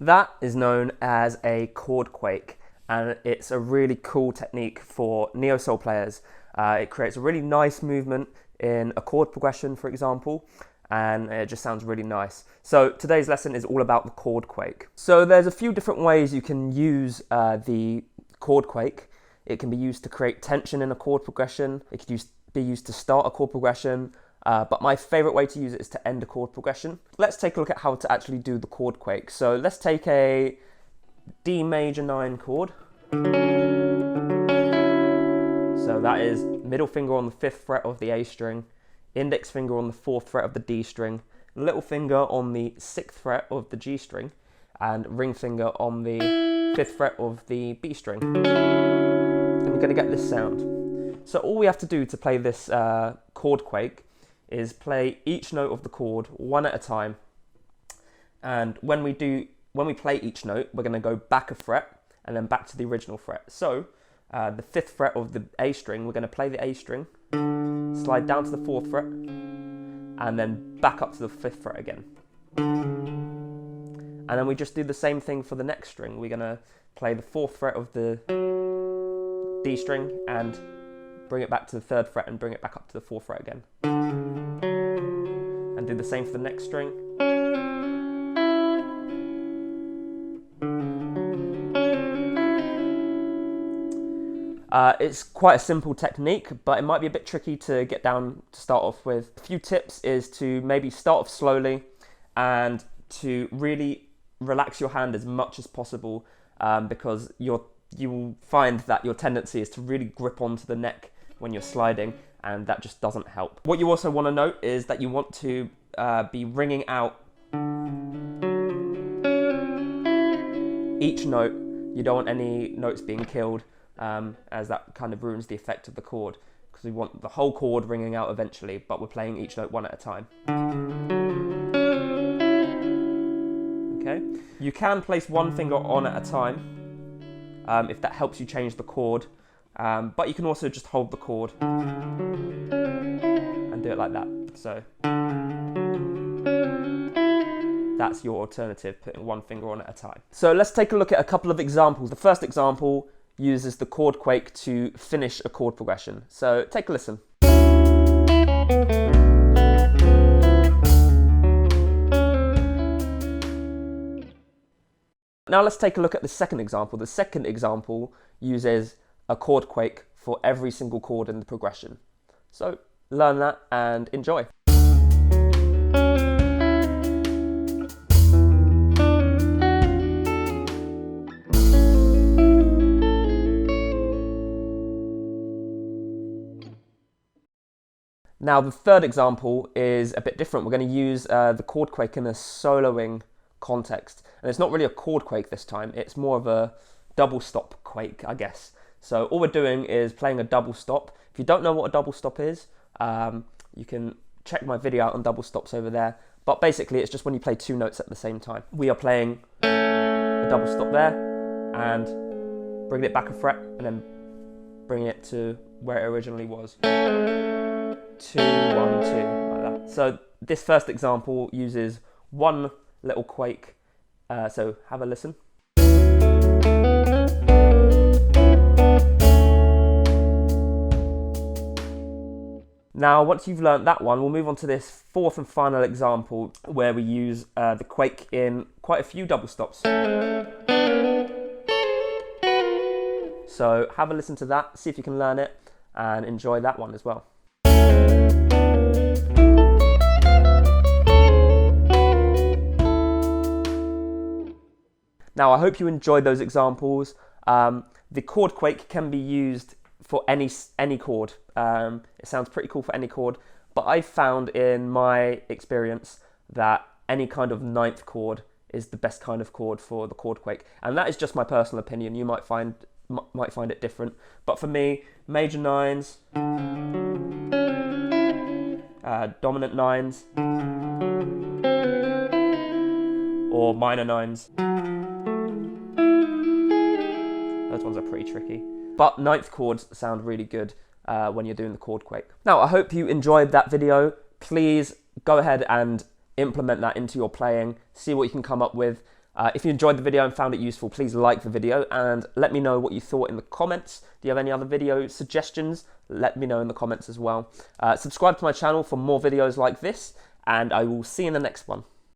That is known as a chord quake, and it's a really cool technique for neo-soul players. It creates a really nice movement in a chord progression, for example, and it just sounds really nice. So today's lesson is all about the chord quake. So there's a few different ways you can use the chord quake. It can be used to create tension in a chord progression. It can be used to start a chord progression. But my favourite way to use it is to end a chord progression. Let's take a look at how to actually do the chord quake. So let's take a D major 9 chord. So that is middle finger on the 5th fret of the A string, index finger on the 4th fret of the D string, little finger on the 6th fret of the G string, and ring finger on the 5th fret of the B string. And we're going to get this sound. So all we have to do to play this chord quake is play each note of the chord one at a time, and when we play each note, we're going to go back a fret and then back to the original fret. So the 5th fret of the A string, we're going to play the A string, slide down to the 4th fret, and then back up to the 5th fret again. And then we just do the same thing for the next string. We're going to play the 4th fret of the D string and bring it back to the 3rd fret and bring it back up to the 4th fret again. And do the same for the next string. It's quite a simple technique, but it might be a bit tricky to get down to start off with. A few tips is to maybe start off slowly and to really relax your hand as much as possible, because you will find that your tendency is to really grip onto the neck when you're sliding, and that just doesn't help. What you also want to note is that you want to be ringing out each note. You don't want any notes being killed, as that kind of ruins the effect of the chord, because we want the whole chord ringing out eventually, but we're playing each note one at a time. Okay, you can place one finger on at a time if that helps you change the chord, but you can also just hold the chord and do it like that. So that's your alternative, putting one finger on at a time. So let's take a look at a couple of examples. The first example uses the chord quake to finish a chord progression. So take a listen. Now let's take a look at the second example. The second example uses a chord quake for every single chord in the progression. So learn that and enjoy. Now the third example is a bit different. We're going to use the chord quake in a soloing context. And it's not really a chord quake this time, it's more of a double stop quake, I guess. So all we're doing is playing a double stop. If you don't know what a double stop is, you can check my video out on double stops over there. But basically it's just when you play two notes at the same time. We are playing a double stop there and bringing it back a fret and then bringing it to where it originally was. 2, 1, 2, like that. So this first example uses one little quake, so have a listen. Now once you've learnt that one, we'll move on to this fourth and final example where we use the quake in quite a few double stops. So have a listen to that, see if you can learn it and enjoy that one as well. Now I hope you enjoyed those examples. The chord quake can be used for any chord. It sounds pretty cool for any chord, but I've found in my experience that any kind of ninth chord is the best kind of chord for the chord quake, and that is just my personal opinion. You might find it different, but for me, major nines, dominant nines, or minor nines. Those ones are pretty tricky. But ninth chords sound really good when you're doing the chord quake. Now, I hope you enjoyed that video. Please go ahead and implement that into your playing. See what you can come up with. If you enjoyed the video and found it useful, please like the video and let me know what you thought in the comments. Do you have any other video suggestions? Let me know in the comments as well. Subscribe to my channel for more videos like this, and I will see you in the next one.